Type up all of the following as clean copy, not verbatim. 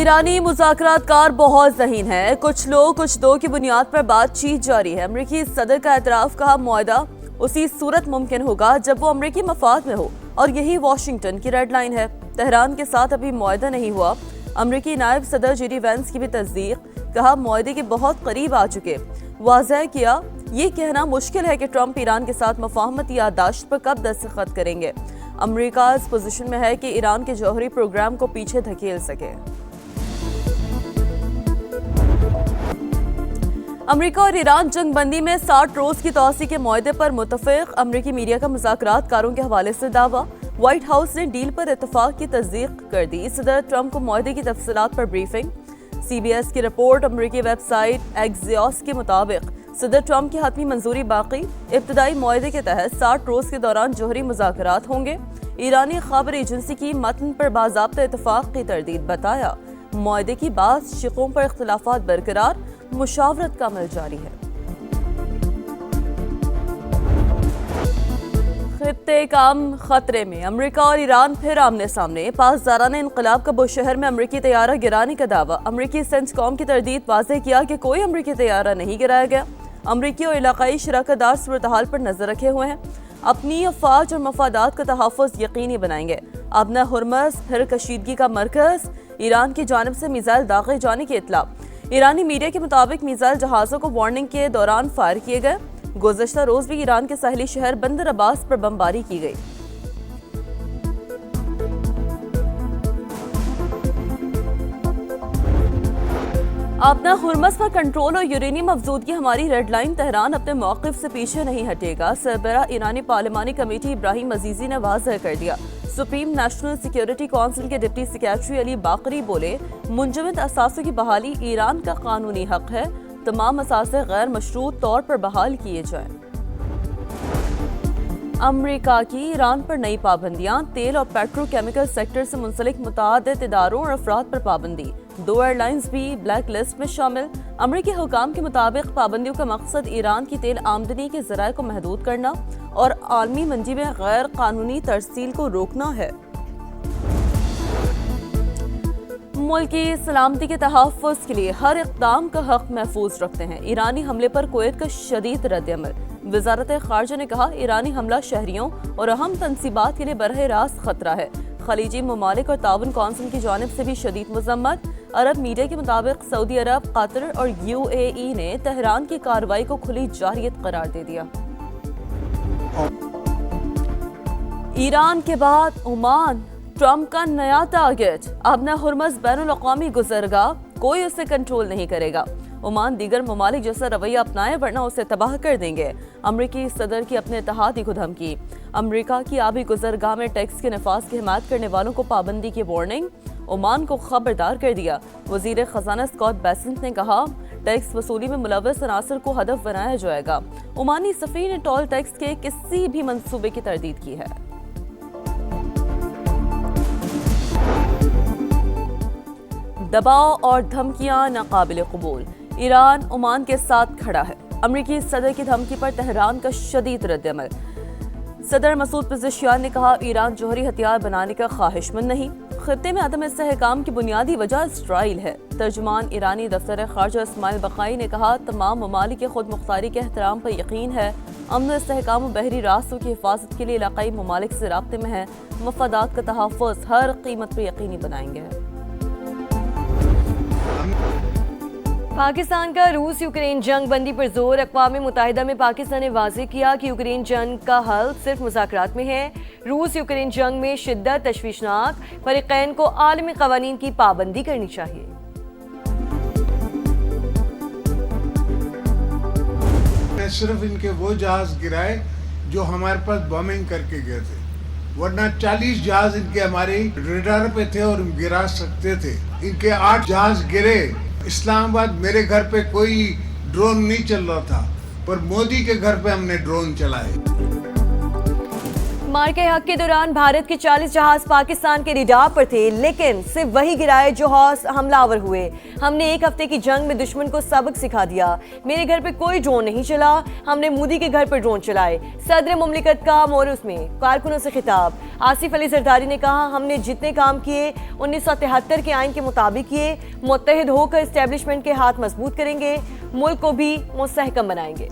ایرانی مذاکرات کار بہت ذہین ہے، کچھ لوگ کچھ دو کی بنیاد پر بات چیت جاری ہے۔ امریکی صدر کا اعتراف، کہا معاہدہ اسی صورت ممکن ہوگا جب وہ امریکی مفاد میں ہو، اور یہی واشنگٹن کی ریڈ لائن ہے۔ تہران کے ساتھ ابھی معاہدہ نہیں ہوا۔ امریکی نائب صدر جے ڈی وینس کی بھی تصدیق، کہا معاہدے کے بہت قریب آ چکے۔ واضح کیا یہ کہنا مشکل ہے کہ ٹرمپ ایران کے ساتھ مفاہمت یادداشت پر کب دستخط کریں گے۔ امریکہ اس پوزیشن میں ہے کہ ایران کے جوہری پروگرام کو پیچھے دھکیل سکے۔ امریکہ اور ایران جنگ بندی میں 60 روز کی توسیع کے معاہدے پر متفق۔ امریکی میڈیا کا مذاکرات کاروں کے حوالے سے دعویٰ، وائٹ ہاؤس نے ڈیل پر اتفاق کی تصدیق کر دی۔ صدر ٹرمپ کو معاہدے کی تفصیلات پر بریفنگ۔ سی بی ایس کی رپورٹ، امریکی ویب سائٹ ایکزیوس کے مطابق صدر ٹرمپ کی حتمی منظوری باقی۔ ابتدائی معاہدے کے تحت 60 روز کے دوران جوہری مذاکرات ہوں گے۔ ایرانی خبر ایجنسی کی متن پر باضابطہ اتفاق کی تردید، بتایا معاہدے کی بعض شقوں پر اختلافات برقرار، مشاورت کا عمل جاری ہے۔ خطے کا امن خطرے میں، امریکہ اور ایران پھر آمنے سامنے۔ پاسداران انقلاب کا بوشہر میں امریکی طیارہ گرانے کا دعویٰ۔ امریکی سینٹکام کی تردید، واضح کیا کہ کوئی امریکی طیارہ نہیں گرایا گیا۔ امریکی اور علاقائی شراکت دار صورتحال پر نظر رکھے ہوئے ہیں، اپنی افواج اور مفادات کا تحفظ یقینی بنائیں گے۔ ابنا ہرمز پھر کشیدگی کا مرکز، ایران کی جانب سے میزائل داغے جانے کی اطلاع۔ ایرانی میڈیا کے مطابق میزائل جہازوں کو وارننگ کے دوران فائر کیے گئے۔ گزشتہ روز بھی ایران کے ساحلی شہر بندر عباس پر بمباری کی گئی۔ اپنا ہرمز پر کنٹرول اور یورینیم افزودگی ہماری ریڈ لائن، تہران اپنے موقف سے پیچھے نہیں ہٹے گا۔ سربراہ ایرانی پارلیمانی کمیٹی ابراہیم عزیزی نے واضح کر دیا۔ سپریم نیشنل سیکیورٹی کونسل کے ڈپٹی سیکریٹری علی باقری بولے، منجمد اثاثوں کی بحالی ایران کا قانونی حق ہے، تمام اثاثے غیر مشروط طور پر بحال کیے جائیں۔ امریکہ کی ایران پر نئی پابندیاں، تیل اور پیٹرو کیمیکل سیکٹر سے منسلک متعدد اداروں اور افراد پر پابندی، 2 ایئر لائنز بھی بلیک لسٹ میں شامل۔ امریکی حکام کے مطابق پابندیوں کا مقصد ایران کی تیل آمدنی کے ذرائع کو محدود کرنا اور عالمی منڈی میں غیر قانونی ترسیل کو روکنا ہے۔ ملک کی سلامتی کے تحفظ کے لیے ہر اقدام کا حق محفوظ رکھتے ہیں۔ ایرانی حملے پر کویت کا شدید رد عمل۔ وزارت خارجہ نے کہا، ایرانی حملہ شہریوں اور اہم تنصیبات کے لیے براہ راست خطرہ ہے۔ خلیجی ممالک اور تعاون کونسل کی جانب سے بھی شدید مذمت۔ عرب میڈیا کے مطابق سعودی عرب، قطر اور یو اے ای نے تہران کی کارروائی کو کھلی جارحیت قرار دے دیا۔ ایران کے بعد عمان، ٹرمپ کا نیا ٹارگٹ۔ ابنا ہرمز بین الاقوامی گزرگاہ، کوئی اسے کنٹرول نہیں کرے گا۔ عمان دیگر ممالک جیسا رویہ اپنائے ورنہ اسے تباہ کر دیں گے۔ امریکی صدر کی اپنے اتحادی کو دھمکی۔ امریکہ کی آبی گزرگاہ میں ٹیکس کے نفاذ کی حمایت کرنے والوں کو پابندی کی وارننگ، عمان کو خبردار کر دیا۔ وزیر خزانہ اسکاٹ بیسنٹ نے کہا، ٹیکس وصولی میں ملوث عناصر کو ہدف بنایا جائے گا۔ عمانی سفیر نے ٹول ٹیکس کے کسی بھی منصوبے کی تردید کی ہے۔ دباؤ اور دھمکیاں ناقابل قبول، ایران عمان کے ساتھ کھڑا ہے۔ امریکی صدر کی دھمکی پر تہران کا شدید رد عمل۔ صدر مسعود پزشکیان نے کہا، ایران جوہری ہتھیار بنانے کا خواہش مند نہیں۔ خطے میں عدم استحکام کی بنیادی وجہ اسرائیل ہے۔ ترجمان ایرانی دفتر خارجہ اسماعیل بقائی نے کہا، تمام ممالک کے خود مختاری کے احترام پر یقین ہے، امن و استحکام و بحری راستوں کی حفاظت کے لیے علاقائی ممالک سے رابطے میں ہیں، مفادات کا تحفظ ہر قیمت پر یقینی بنائیں گے۔ پاکستان کا روس یوکرین جنگ بندی پر زور۔ اقوام متحدہ میں پاکستان نے واضح کیا کہ یوکرین جنگ کا حل صرف مذاکرات میں ہے۔ روس یوکرین جنگ میں شدت تشویشناک، فریقین کو عالمی قوانین کی پابندی کرنی چاہیے۔ صرف ان کے وہ جہاز گرائے جو ہمارے پاس بمبنگ کر کے گئے تھے، ورنہ 40 جہاز ان کے ہمارے ریڈار پہ تھے اور گرا سکتے تھے۔ ان کے 8 جہاز گرے۔ اسلام آباد میرے گھر پہ کوئی ڈرون نہیں چل رہا تھا، پر مودی کے گھر پہ ہم نے ڈرون چلائے۔ मार्के हक के दौरान भारत के 40 जहाज पाकिस्तान के रडार पर थे, लेकिन सिर्फ वही गिराए जो हौस हमलावर हुए। हमने एक हफ्ते की जंग में दुश्मन को सबक सिखा दिया। मेरे घर पे कोई ड्रोन नहीं चला, हमने मोदी के घर पर ड्रोन चलाए। सदर मुमलिकत का मोरस में कारकुनों से खिताब। आसिफ अली जरदारी ने कहा, हमने जितने काम किए 1973 के आइन के मुताबिक किए। मुत्तहिद होकर एस्टेब्लिशमेंट के हाथ मजबूत करेंगे, मुल्क को भी मुस्तहकम बनाएंगे।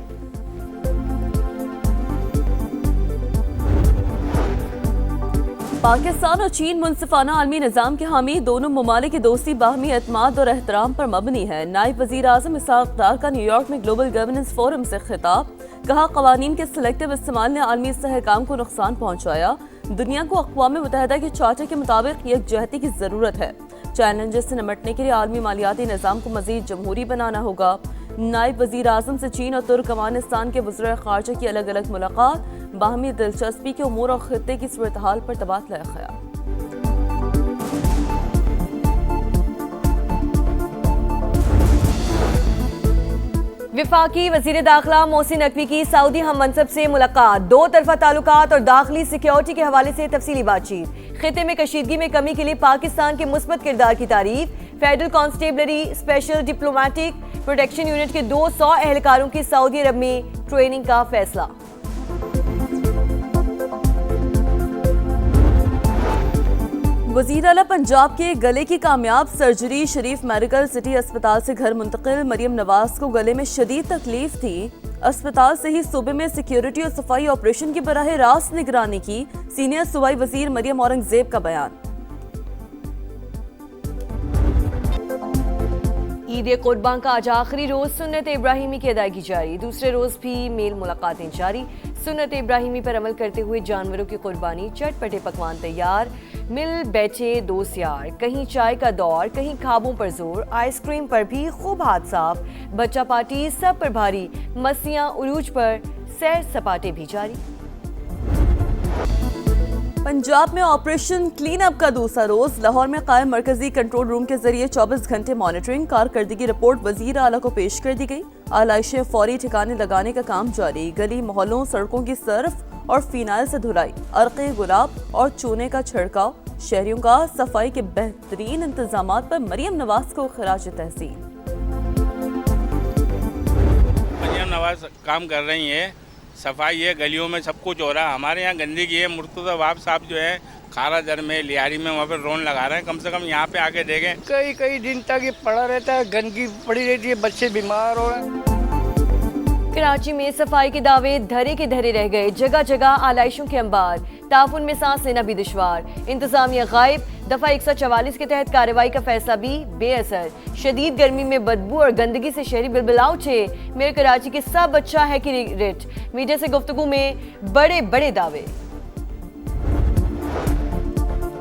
पाकिस्तान और चीन मुनसिफाना आलमी निज़ाम के हामी, दोनों ममालिक की दोस्ती बाहमी एतमाद और एहतराम पर मबनी है। नायब वज़ीर आज़म इसहाक़ डार का न्यूयॉर्क में ग्लोबल गवर्नेंस फोरम से खिताब। कहा, क़वानीन के सिलेक्टिव इस्तेमाल ने आलमी इस्तेहकाम को नुकसान पहुँचाया। दुनिया को अक़वाम मुत्तहिदा के चार्टर के मुताबिक यकजहती की ज़रूरत है। चैलेंजेस से निपटने के लिए आलमी मालियाती निज़ाम को मज़ीद जमहूरी बनाना होगा। नायब वज़ीर आज़म से चीन और तुर्कमानिस्तान के वज़ीर ख़ारजा की अलग अलग मुलाकात। बाहमी दिलचस्पी के उमूर और खित्ते की सूरत हाल पर तबादला ख़याल। वफाकी वज़ीर दाखिला मोहसिन नकवी की सऊदी हम मनसब से मुलाकात। दो तरफा ताल्लुकात और दाखिली सिक्योरिटी के हवाले से तफसीली बातचीत। खित्ते में कशीदगी में कमी के लिए पाकिस्तान के मुस्बत किरदार की तारीफ। Federal constabulary special diplomatic protection unit के 200 एहलकारों की सऊदी अरब में ट्रेनिंग का फैसला। वज़ीर आला पंजाब के गले की कामयाब सर्जरी। शरीफ मेडिकल सिटी अस्पताल से घर मुंतकिल। मरियम नवाज को गले में शदीद तकलीफ थी। अस्पताल से ही सूबे में सिक्योरिटी और सफाई ऑपरेशन की बराह रास्त निगरानी की। सीनियर सूबाई वज़ीर मरियम औरंगजेब का बयान। ईद कुर्बान का आज आखिरी रोज सुन्नत इब्राहिमी की अदायगी जारी। दूसरे रोज भी मेल मुलाकातें जारी। सुन्नत इब्राहिमी पर अमल करते हुए जानवरों की कुर्बानी, चटपटे पकवान तैयार। मिल बैठे दोस्त यार, कहीं चाय का दौर, कहीं खाबों पर जोर। आइसक्रीम पर भी खूब हाथ साफ। बच्चा पार्टी सब पर भारी। मस्तियां उरूज पर, सैर सपाटे भी जारी। पंजाब में ऑपरेशन क्लीन अप का दूसरा रोज। लाहौर में कायम मरकजी कंट्रोल रूम के जरिए 24 घंटे मॉनिटरिंग। कारकर्दगी रिपोर्ट वजीर आला को पेश कर दी गई। आलाइशें फौरी ठिकाने लगाने का काम जारी। गली मोहल्लों सड़कों की सर्फ और फिनाइल से धुलाई। अर्क़े गुलाब और चूने का छिड़काव। शहरियों का सफाई के बेहतरीन इंतजामात पर मरियम नवाज को खराज तहसीन। मरियम नवाज काम कर रही है, सफाई है, गलियों में सब कुछ हो रहा है। हमारे यहाँ गंदगी है। मुर्तज़ा वाब साहब जो है खारा दर में, लियारी में, वहाँ पर ड्रोन लगा रहे हैं। कम से कम यहाँ पे आके देखें। कई दिन तक ये पड़ा रहता है, गंदगी पड़ी रहती है, बच्चे बीमार हो रहे हैं। कराची में सफाई के दावे धरे के धरे रह गए। जगह जगह आलाइशों के अंबार। ताफुन में सांस लेना भी दुश्वार। इंतजामिया गायब। दफा 144 के तहत कार्रवाई का फैसला भी बेअसर। शदीद गर्मी में बदबू और गंदगी से शहरी बिलबिला उठे। मेयर कराची के सब अच्छा है कि रिट। मीडिया से गुफ्तगू में बड़े बड़े दावे।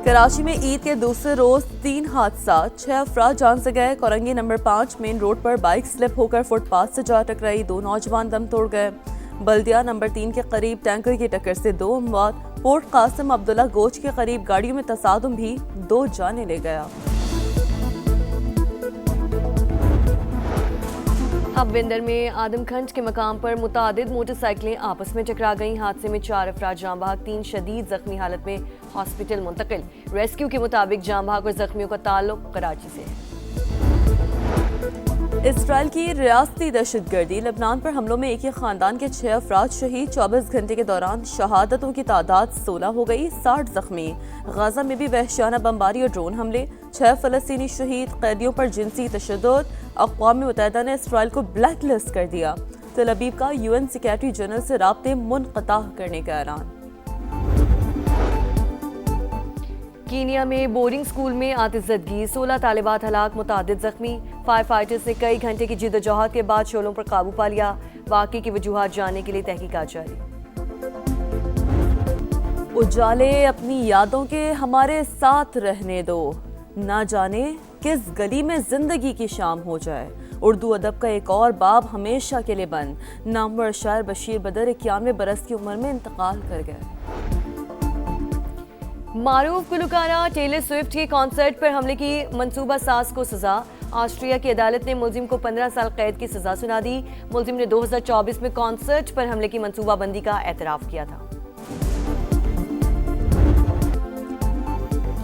कराची में ईद के दूसरे रोज 3 हादसा, 6 अफराद जान से गए। कोरंगी नंबर 5 मेन रोड पर बाइक स्लिप होकर फुटपाथ से जा टकराई। 2 नौजवान दम तोड़ गए। बल्दिया नंबर 3 के करीब टैंकर की टक्कर से 2 अमवात। पोर्ट कासिम अब्दुल्ला गोच के करीब गाड़ियों में तसादुम भी 2 जाने ले गया। अब विंदर में आदमखंड के मकाम पर मुतादिद मोटरसाइकिलें आपस में टकरा गईं। हादसे में 4 अफराद जाँ बहक, 3 शदीद जख्मी हालत में हॉस्पिटल मुंतकिल। रेस्क्यू के मुताबिक जाँ बहक और जख्मियों का ताल्लुक कराची से है। इसराइल की रियासती दहशतगर्दी। लबनान पर हमलों में एक ही खानदान के 6 अफराद शहीद। 24 घंटे के दौरान शहादतों की तादाद 16 हो गई, 60 जख्मी। गाजा में भी वहशियाना बमबारी और ड्रोन हमले। 6 फलस्तीनी शहीद। कैदियों पर जिनसी तशद्दुद। अक़वाम मुत्तहिदा ने इसराइल को ब्लैक लिस्ट कर दिया। तल अबीब का UN सेक्रेटरी जनरल से राब्ते मुनक़ता करने का ऐलान। कीनिया में बोर्डिंग स्कूल में आतिशज़दगी, 16 तालिबात हलाक, मुतादिद जख्मी। फायर फाइटर्स ने कई घंटे की जिद्दोजहद के बाद शोलों पर काबू पा लिया। वाक़े की वजूहात जानने के लिए तहकीकात जारी। उजाले अपनी यादों के हमारे साथ रहने दो, ना जाने किस गली में जिंदगी की शाम हो जाए। उर्दू अदब का एक और बाब हमेशा के लिए बंद। नामवर शायर बशीर बदर 91 बरस की उम्र में इंतकाल कर गए। मारूफ गुलकारा टेलर स्विफ्ट के कॉन्सर्ट पर हमले की मंसूबा साज को सजा। ऑस्ट्रिया की अदालत ने मुलजिम को 15 साल कैद की सजा सुना दी। मुलजिम ने 2024 में कॉन्सर्ट पर हमले की मंसूबा बंदी का एतराफ़ किया था।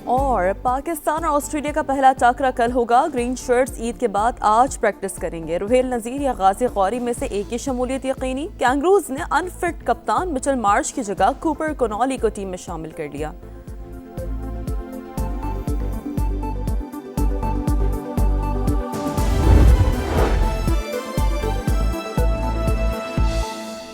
اور پاکستان اور آسٹریلیا کا پہلا ٹاکرا کل ہوگا. گرین شرٹس عید کے بعد آج پریکٹس کریں گے. روہیل نذیر یا غازی غوری میں سے ایک کی شمولیت یقینی. کینگروز نے انفٹ کپتان مچل مارش کی جگہ کوپر کنولی کو ٹیم میں شامل کر لیا.